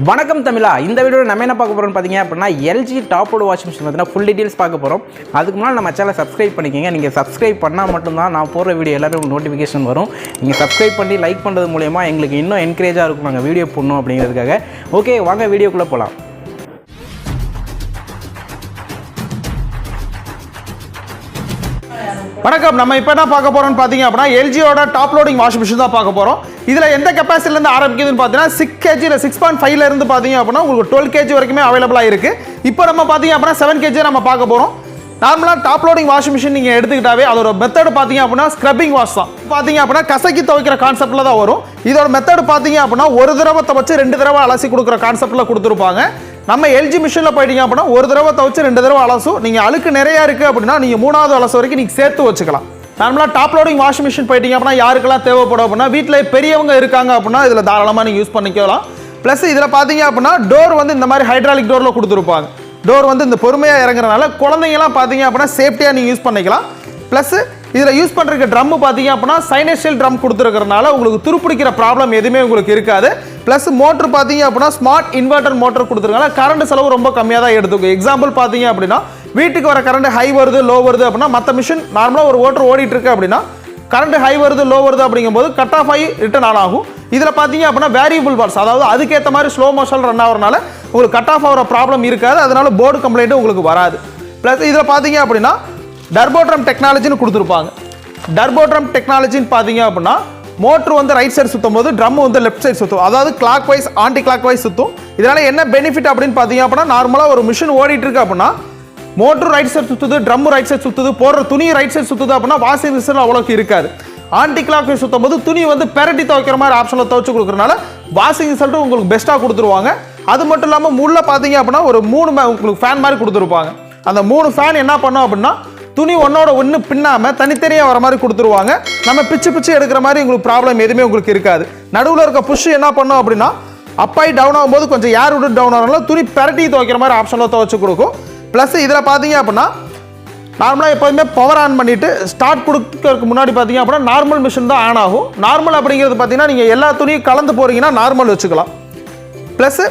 வணக்கம் தமிழா. இந்த வீடியோவில் நம்ம என்ன பார்க்க போகிறோம்னு பார்த்தீங்க அப்படின்னா LG top load washing machine பார்த்தீங்கன்னா ஃபுல் டீட்டெயில்ஸ் பார்க்க போகிறோம். அதுக்கு முன்னால் நம்ம சேனலை சப்ஸ்கிரைப் பண்ணிக்கோங்க. நீங்கள் சப்ஸ்கிரைப் பண்ணால் மட்டும்தான் நான் போடுற வீடியோ எல்லாமே உங்களுக்கு நோட்டிஃபிகேஷன் வரும். நீங்கள் சப்ஸ்கிரைப் பண்ணி லைக் பண்ணுறது மூலமா எங்களுக்கு இன்னும் என்கரேஜாக இருக்கும் நாங்கள் வீடியோ போடணும் அப்படிங்கிறதுக்காக. ஓகே, வாங்க வீடியோக்குள்ளே போகலாம். வணக்கம். நம்ம இப்போ என்ன பார்க்க போகிறோம்னு பார்த்தீங்க அப்படின்னா எல்ஜியோட டாப் லோடிங் வாஷிங் மிஷின் தான் பார்க்க போகிறோம். இதில் எந்த கெப்பாசிட்டிலேருந்து ஆரம்பிக்குதுன்னு பார்த்தீங்கன்னா 6 kg இல்லை 6.5 இருந்து பார்த்தீங்க அப்படின்னா உங்களுக்கு 12 kg வரைக்குமே அவைலபிளாக இருக்குது. இப்போ நம்ம பார்த்தீங்க அப்படின்னா 7 kg நம்ம பார்க்க போகிறோம். நார்மலாக டாப் லோடிங் வாஷிங் மிஷின் நீங்கள் எடுத்துக்கிட்டாவே அதோட மெத்தட் பார்த்தீங்க அப்படின்னா ஸ்க்ரப்பிங் வாஷ் தான். பார்த்தீங்க அப்படின்னா கசக்கி துவைக்கிற கான்செப்டில் தான் வரும். இதோட மெத்தட் பார்த்தீங்க அப்படின்னா ஒரு தடவை துவைச்சு 2 தடவை அலசி கொடுக்குற கான்செப்டில் கொடுத்துருப்பாங்க. நம்ம எல்ஜி மிஷினில் போயிட்டீங்க அப்படின்னா ஒரு தடவை துவைச்சு 2 தடவை அலசும். நீங்கள் அழுக்கு நிறையா இருக்குது அப்படின்னா நீங்கள் 3வது அலசு வரைக்கும் நீங்கள் சேர்த்து வச்சுக்கலாம். நார்மலாக டாப் லோடிங் வாஷிங் மிஷின் போயிட்டீங்க அப்படின்னா யாருக்கெல்லாம் தேவைப்படும் அப்படின்னா வீட்டில் பெரியவங்க இருக்காங்க அப்படின்னா இதில் தாராளமாக நீங்கள் யூஸ் பண்ணிக்கலாம். ப்ளஸ் இதில் பார்த்தீங்க அப்படின்னா டோர் வந்து இந்த மாதிரி ஹைட்ராலிக் டோரில் கொடுத்துருப்பாங்க. டோர் வந்து இந்த பொறுமையாக இறங்குறதுனால குழந்தைங்கலாம் பார்த்தீங்க அப்படின்னா சேஃப்டியாக நீங்கள் யூஸ் பண்ணிக்கலாம். ப்ளஸ் இதில் யூஸ் பண்ணுறதுக்கு ட்ரம்மு பார்த்தீங்க அப்படின்னா சைனஸ்டியல் ட்ரம் கொடுத்துருக்கிறதுனால உங்களுக்கு துருப்பிடிக்கிற ப்ராப்ளம் எதுவுமே உங்களுக்கு இருக்காது. ப்ளஸ் மோட்ரு பார்த்தீங்க அப்படின்னா ஸ்மார்ட் இன்வெர்டர் மோட்டர் கொடுத்துருக்காங்க. கரண்ட் செலவு ரொம்ப கம்மியாக தான் எடுத்துக்கும். எக்ஸாம்பிள் பார்த்தீங்க அப்படின்னா வீட்டுக்கு வர கரண்ட் ஹை வருது லோ வருது அப்படின்னா மற்ற மிஷின் நார்மலாக ஒரு ஓட்டர் ஓடிட்டு இருக்கு அப்படின்னா கரண்ட் ஹை வருது லோ வருது அப்படிங்கும்போது கட் ஆஃப் ஆகி ரிட்டர்ன் ஆன் ஆகும். இதில் பார்த்தீங்க அப்படின்னா வேரியபிள் பார்ஸ், அதாவது அதுக்கேற்ற மாதிரி ஸ்லோ மோஷன் ரன் ஆகிறனால உங்களுக்கு கட் ஆஃப் ஆகிற ப்ராப்ளம் இருக்காது. அதனால போர்டு கம்ப்ளைண்ட்டும் உங்களுக்கு வராது. ப்ளஸ் இதில் பார்த்தீங்க அப்படின்னா TurboDrum டெக்னாலஜின்னு கொடுத்துருப்பாங்க. TurboDrum டெக்னாலஜின்னு பார்த்தீங்க அப்படின்னா மோட்ரு வந்து ரைட் சைடு சுற்றும் போது ட்ரம் வந்து லெஃப்ட் சைடு சுற்றும், அதாவது clockwise anti clockwise சுற்றும். இதனால என்ன பெனிஃபிட் அப்படின்னு பார்த்தீங்க அப்படின்னா நார்மலாக ஒரு மிஷின் ஓடிட்டு இருக்கு அப்படின்னா மோட்ரு ரைட் சைடு சுற்றுது, ட்ரம் ரைட் சைடு சுற்றுது, போடுற துணி ரைட் சைடு சுற்றுது அப்படின்னா வாஷிங் மிஷின் அவ்வளோக்கு இருக்காது. ஆன்டி கிளாக் வைஸ் சுற்றும் போது துணி வந்து பெரட்டி துவைக்கிற மாதிரி ஆப்ஷனில் துவைச்சு கொடுக்குறதுனால வாஷிங் ரிசல்ட்டும் உங்களுக்கு பெஸ்ட்டாக கொடுத்துருவாங்க. அது மட்டும் இல்லாமல் உள்ள பார்த்தீங்க அப்படின்னா ஒரு 3 உங்களுக்கு ஃபேன் மாதிரி கொடுத்துருப்பாங்க. அந்த 3 ஃபேன் என்ன பண்ணும் அப்படின்னா துணி ஒன்னோட ஒன்று பின்னாமல் தனித்தனியாக வர மாதிரி கொடுத்துருவாங்க. நம்ம பிச்சு எடுக்கிற மாதிரி உங்களுக்கு ப்ராப்ளம் எதுவுமே உங்களுக்கு இருக்காது. நடுவில் இருக்க புஷ் என்ன பண்ணும் அப்படின்னா அப்பாய் டவுன் ஆகும்போது கொஞ்சம் ஏர் விட்டு டவுன் ஆகிறனால துணி பெரட்டி துவைக்கிற மாதிரி ஆப்ஷனில் துவைச்சு கொடுக்கும். ப்ளஸ் இதில் பார்த்தீங்க அப்படின்னா நார்மலாக எப்போதுமே பவர் ஆன் பண்ணிவிட்டு ஸ்டார்ட் கொடுக்கறதுக்கு முன்னாடி பார்த்தீங்க அப்படின்னா நார்மல் மிஷின் தான் ஆன் ஆகும். நார்மல் அப்படிங்கிறது பார்த்தீங்கன்னா நீங்கள் எல்லா துணியும் கலந்து போகிறீங்கன்னா நார்மல் வச்சுக்கலாம். ப்ளஸ்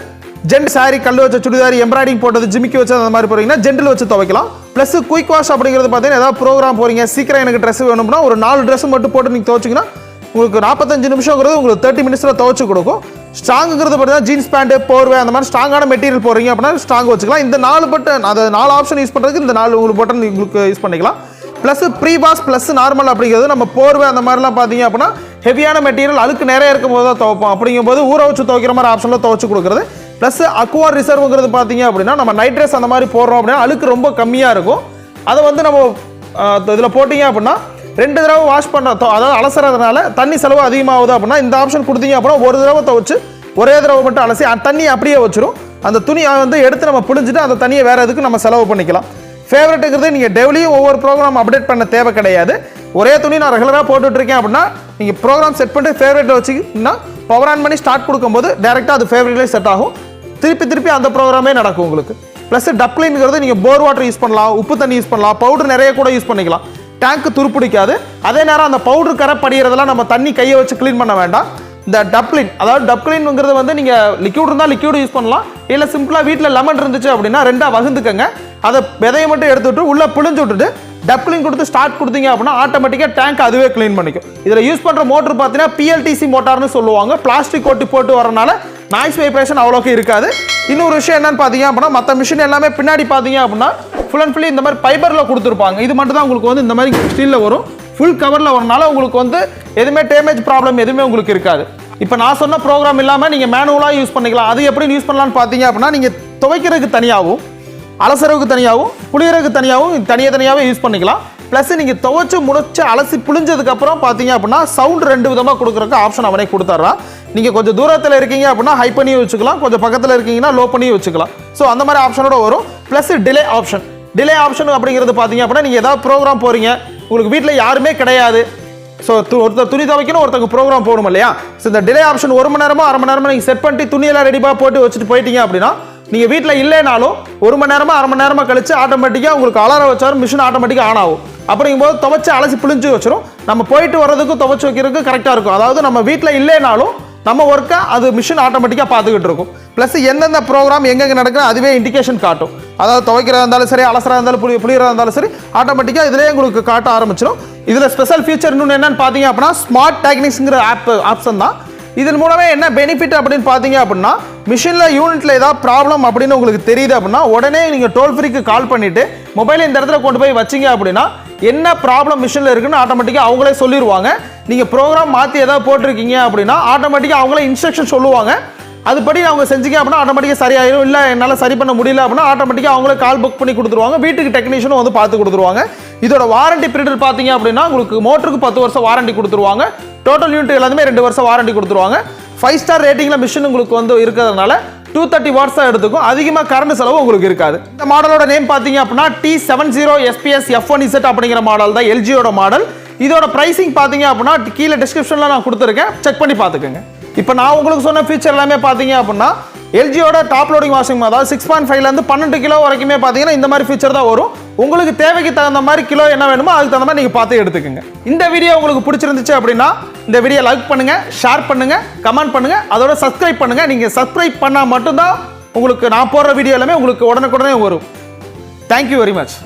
ஜென்ட் சாரி கல் வச்ச சுடிதாரி எம்ப்ராய்டிங் போட்டது ஜிமிக்கி வச்சு அந்த மாதிரி போகிறீங்கன்னா ஜென்டில் வச்சு துவைக்கலாம். ப்ளஸ் குயிக் வாஷ் அப்படிங்கிறது பார்த்தீங்கன்னா ஏதாவது ப்ரோக்ராம் போகிறீங்க சீக்கிரம் எனக்கு ட்ரெஸ் வேணும்னா ஒரு 4 ட்ரெஸ் மட்டும் போட்டு நீங்கள் துவைச்சிங்கன்னா உங்களுக்கு 45 நிமிஷங்கிறது உங்களுக்கு 30 மினிட்ஸில் துவைச்சு கொடுக்கும். ஸ்ட்ராங்குங்கிறது பார்த்தீங்கன்னா ஜீன்ஸ் பேண்ட்டு போர்வை அந்த மாதிரி ஸ்ட்ராங்கான மெட்டீரியல் போகிறீங்க அப்படின்னா ஸ்ட்ராங் வச்சுக்கலாம். இந்த 4 பட்டன், அதை 4 ஆப்ஷன் யூஸ் பண்ணுறதுக்கு இந்த 4 உங்களுக்கு பட்டன் உங்களுக்கு யூஸ் பண்ணிக்கலாம். Plus pre wash plus normal அப்படிங்கிறது நம்ம போர்வை அந்த மாதிரிலாம் பார்த்தீங்க அப்படின்னா ஹெவியான மெட்டீரியல் அழுக்கு நிறைய இருக்கும் போது தான் துவைப்போம். அப்படிங்கும்போது ஊற வச்சு துவைக்கிற மாதிரி ஆப்ஷனில் துவைச்சு கொடுக்குறது. ப்ளஸ் அக்வா ரிசர்வ்ங்கிறது பார்த்தீங்க அப்படின்னா நம்ம நைட் ட்ரெஸ் அந்த மாதிரி போடுறோம் அப்படின்னா அழுக்கு ரொம்ப கம்மியாக இருக்கும். அதை வந்து நம்ம இதில் போட்டிங்க அப்படின்னா 2 தடவை வாஷ் பண்ண, அதாவது அலசுறதுனால தண்ணி செலவு அதிகமாகுது அப்படின்னா இந்த ஆப்ஷன் கொடுத்தீங்க அப்படின்னா ஒரு தடவை துவைச்சு ஒரே தடவை மட்டும் அலசி தண்ணி அப்படியே வச்சிரும். அந்த துணியை வந்து எடுத்து நம்ம பிழிஞ்சிட்டு அந்த தண்ணியை வேறு எதுக்கு நம்ம செலவு பண்ணிக்கலாம். ஃபேவரட்டுங்கிறது நீங்கள் டெய்லியும் ஒவ்வொரு ப்ரோக்ராம் அப்டேட் பண்ண தேவை கிடையாது. ஒரே துணி நான் ரெகுலராக போட்டுட்ருக்கேன் அப்படின்னா நீங்கள் ப்ரோக்ராம் செட் பண்ணிட்டு ஃபேவரட்டில் வச்சுக்கிங்கன்னா பவர் ஆன் பண்ணி ஸ்டார்ட் கொடுக்கும்போது டேரெக்டாக அது ஃபேவரட்லேயே செட் ஆகும். திருப்பி அந்த ப்ரோக்ராமே நடக்கும் உங்களுக்கு. ப்ளஸ் டப்ளின்ங்கிறது நீங்கள் போர் வாட்டர் யூஸ் பண்ணலாம், உப்பு தண்ணி யூஸ் பண்ணலாம், பவுடர் நிறைய கூட யூஸ் பண்ணிக்கலாம். டேங்க்கு துருப்பிடிக்காது. அதே நேரம் அந்த பவுடர் கரை படிகிறதெல்லாம் நம்ம தண்ணி கையை வச்சு க்ளீன் பண்ண வேண்டாம். இந்த டப்ளின், அதாவது டப்ளின்ங்கிறது வந்து நீங்கள் லிக்யூட் இருந்தால் லிக்யூடு யூஸ் பண்ணலாம். இல்லை சிம்பிளாக வீட்டில் லெமன் இருந்துச்சு அப்படின்னா 2ஆக வகுந்துக்கங்க. அதை விதையை மட்டும் எடுத்துவிட்டு உள்ளே பிழிஞ்சு விட்டுட்டு டப்ளின் கொடுத்து ஸ்டார்ட் கொடுத்தீங்க அப்படின்னா ஆட்டோமேட்டிக்காக டேங்க் அதுவே க்ளீன் பண்ணிக்கும். இதில் யூஸ் பண்ணுற மோட்டர் பார்த்தீங்கன்னா PLTC மோட்டார்னு சொல்லுவாங்க. பிளாஸ்டிக் கோட்டி போட்டு வரனால நாய்ஸ் வைப்ரேஷன் அவ்வளோக்கு இருக்காது. இன்னொரு விஷயம் என்னன்னு பார்த்தீங்க அப்படின்னா மற்ற மிஷின் எல்லாமே பின்னாடி பார்த்தீங்க அப்படின்னா ஃபுல் அண்ட் ஃபுல்லி இந்த மாதிரி ஃபைபரில் கொடுத்துருப்பாங்க. இது மட்டும் தான் உங்களுக்கு வந்து இந்த மாதிரி ஸ்டீலில் வரும். ஃபுல் கவரில் வரனால உங்களுக்கு வந்து எதுவுமே டேமேஜ் ப்ராப்ளம் எதுவுமே உங்களுக்கு இருக்காது. இப்போ நான் சொன்ன ப்ரோக்ராம் இல்லாமல் நீங்கள் மேனுவலாக யூஸ் பண்ணிக்கலாம். அது எப்படி யூஸ் பண்ணலான்னு பார்த்தீங்க அப்படின்னா நீங்கள் துவைக்கிறதுக்கு தனியாகவும் அலசறவுக்கு தனியாகவும் புளியறதுக்கு தனியாகவும் தனியாகவே யூஸ் பண்ணிக்கலாம். ப்ளஸ் நீங்கள் துவைச்சு முடிச்சு அலசி புளிஞ்சதுக்கப்புறம் பார்த்தீங்க அப்படின்னா சவுண்ட் 2 விதமாக கொடுக்குறதுக்கு ஆப்ஷன் அவனே கொடுத்துட்றான். நீங்கள் கொஞ்சம் தூரத்தில் இருக்கீங்க அப்படின்னா ஹை பண்ணி வச்சுக்கலாம், கொஞ்சம் பக்கத்தில் இருக்கீங்கன்னா லோ பண்ணி வச்சுக்கலாம். ஸோ அந்த மாதிரி ஆப்ஷனோட வரும். ப்ளஸ் டிலே ஆப்ஷன் அப்படிங்கிறது பார்த்தீங்க அப்படின்னா நீங்கள் ஏதாவது ப்ரோக்ராம் போகிறீங்க, உங்களுக்கு வீட்டில் யாருமே கிடையாது, ஸோ ஒருத்தர் துணி துவைக்கணும், ஒருத்தங்க ப்ரோக்ராம் போகணும் இல்லையா. ஸோ இந்த டிலே ஆப்ஷன் 1 மணி நேரமோ 1/2 மணி நேரமோ நீங்கள் செட் பண்ணிட்டு துணியெல்லாம் ரெடியாக போட்டு வச்சுட்டு போயிட்டீங்க அப்படின்னா நீங்கள் வீட்டில் இல்லைனாலும் 1 மணி நேரமோ 1/2 மணி நேரமோ கழிச்சு ஆட்டோமேட்டிக்காக உங்களுக்கு அலாரம் வச்சாலும் மிஷின் ஆட்டோமேட்டிக்காக ஆன் ஆகும். அப்படிங்கும்போது துவைச்சு அலசி புளிஞ்சு வச்சிரும். நம்ம போயிட்டு வர்றதுக்கும் துவைச்சு வைக்கிறதுக்கு கரெக்டாக இருக்கும். அதாவது நம்ம வீட்டில் இல்லைனாலும் நம்ம ஒர்க்கை அது மிஷின் ஆட்டோமேட்டிக்காக பார்த்துக்கிட்டு இருக்கும். ப்ளஸ் எந்தெந்த ப்ரோக்ராம் எங்கெங்கே நடக்குது அதுவே இண்டிகேஷன் காட்டும். அதாவது துவைக்கிறதா இருந்தாலும் சரி, அலசரா இருந்தாலும் புளியறதா இருந்தாலும் சரி, ஆட்டோமேட்டிக்காக இதிலே உங்களுக்கு காட்ட ஆரம்பிச்சிடும். இதில் ஸ்பெஷல் ஃபீச்சர் இன்னொன்று என்னன்னு பார்த்தீங்க அப்படின்னா ஸ்மார்ட் டெக்னிக்ஸ்ங்கிற ஆப்ஷன் தான். இதன் மூலமே என்ன பெனிஃபிட் அப்படின்னு பார்த்தீங்க அப்படின்னா, மிஷினில் யூனிட்டில் ஏதாவது ப்ராப்ளம் அப்படின்னு உங்களுக்கு தெரியுது அப்படின்னா உடனே நீங்கள் டோல் ஃப்ரீக்கு கால் பண்ணிவிட்டு மொபைலை இந்த இடத்துல கொண்டு போய் வச்சிங்க அப்படின்னா என்ன ப்ராப்ளம் மிஷினில் இருக்குன்னு ஆட்டோமேட்டிக்காக அவங்களே சொல்லிடுவாங்க. நீங்கள் ப்ரோக்ராம் மாற்றி ஏதாவது போட்டிருக்கீங்க அப்படின்னா ஆட்டோமேட்டிக்காக அவங்களே இன்ஸ்ட்ரக்ஷன் சொல்லுவாங்க. அதுபடி அவங்க செஞ்சீங்க அப்படின்னா ஆட்டோமேட்டிக்காக சரியாயிடும். இல்லை என்னால் சரி பண்ண முடியல அப்படின்னா ஆட்டோமேட்டிக்காக அவங்களே கால் புக் பண்ணி கொடுத்துருவாங்க. வீட்டுக்கு டெக்னீஷியனும் வந்து பார்த்து கொடுத்துருவாங்க. இதோட வாரண்டி பீரியட் பார்த்தீங்க அப்படின்னா உங்களுக்கு மோட்டருக்கு 10 வருஷம் வாரண்டி கொடுத்துருவாங்க. டோட்டல் யூனிட் எல்லாமே 2 வருஷம் வாரண்டி கொடுத்துருவாங்க. 5 ஸ்டார் ரேட்டிங்கில் மிஷின் உங்களுக்கு வந்து இருக்கிறதுனால 230 வாட்ஸ் தான் எடுத்துக்கும். அதிகமாக கரண்ட் செலவு உங்களுக்கு இருக்காது. இந்த மாடலோட நேம் பார்த்தீங்க அப்படின்னா T70SPSF1ZA அப்படிங்கிற மாடல் தான் எல்ஜியோட மாடல். இதோட பிரைசிங் பார்த்தீங்க அப்படின்னா கீழே டிஸ்கிரிப்ஷனில் நான் கொடுத்துருக்கேன், செக் பண்ணி பார்த்துக்கோங்க. இப்போ நான் உங்களுக்கு சொன்ன ஃபீச்சர் எல்லாமே பார்த்தீங்க அப்படின்னா எல்ஜியோட டாப் லோடிங் வாஷிங், அதாவது 6.5லேருந்து 12 கிலோ வரைக்குமே பார்த்தீங்கன்னா இந்த மாதிரி ஃபீச்சர் தான் வரும். உங்களுக்கு தேவைக்கு தகுந்த மாதிரி கிலோ என்ன வேணுமோ அதுக்கு தகுந்த மாதிரி நீங்கள் பார்த்து எடுத்துக்கோங்க. இந்த வீடியோ உங்களுக்கு பிடிச்சிருந்துச்சு அப்படின்னா இந்த வீடியோ லைக் பண்ணுங்கள், ஷேர் பண்ணுங்கள், கமெண்ட் பண்ணுங்கள், அதோட சப்ஸ்கிரைப் பண்ணுங்கள். நீங்கள் சப்ஸ்கிரைப் பண்ணால் மட்டும்தான் உங்களுக்கு நான் போடுற வீடியோ எல்லாமே உங்களுக்கு உடனுக்குடனே வரும். Thank you very much.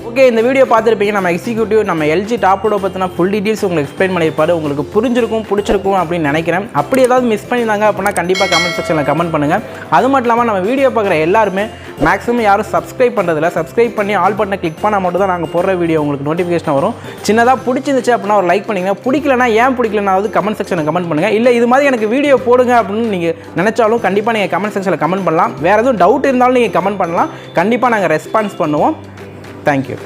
ஓகே, இந்த வீடியோ பார்த்துருப்பீங்க. நம்ம எக்ஸிக்யூட்டிவ் நம்ம எல்ஜி டாப் லோடை பற்றின ஃபுல் டீட்டெயில்ஸ் உங்களுக்கு எக்ஸ்பிளைன் பண்ணியிருப்பாரு. உங்களுக்கு புரிஞ்சிருக்கும், பிடிச்சிருக்கும் அப்படின்னு நினைக்கிறேன். அப்படி ஏதாவது மிஸ் பண்ணியிருந்தாங்க அப்படின்னா கண்டிப்பாக கமெண்ட் செக்ஷனில் கமெண்ட் பண்ணுங்கள். அது மட்டும் இல்லாமல் நம்ம வீடியோ பார்க்குற எல்லாருமே மேக்ஸிமம் யாரும் சப்ஸ்கிரைப் பண்ணுறதில்ல. சப்ஸ்கிரைப் பண்ணி ஆல் பட்டனை கிளிக் பண்ணால் மட்டும் தான் நாங்கள் போடுற வீடியோ உங்களுக்கு நோட்டிஃபிகேஷன் வரும். சின்னதாக பிடிச்சிருந்துச்சு அப்படின்னா ஒரு லைக் பண்ணிங்க. பிடிக்கலனா ஏன் பிடிக்கலனாவது கமெண்ட் செக்ஷனில் கமெண்ட் பண்ணுங்கள். இல்லை இது மாதிரி எனக்கு வீடியோ போடுங்க அப்படின்னு நீங்கள் நினச்சாலும் கண்டிப்பாக நீங்கள் கமெண்ட் செக்ஷனில் கமெண்ட் பண்ணலாம். வேறு எதுவும் டவுட் இருந்தாலும் நீங்கள் கமெண்ட் பண்ணலாம். கண்டிப்பாக நாங்கள் ரெஸ்பான்ஸ் பண்ணுவோம். தேங்க்யூ.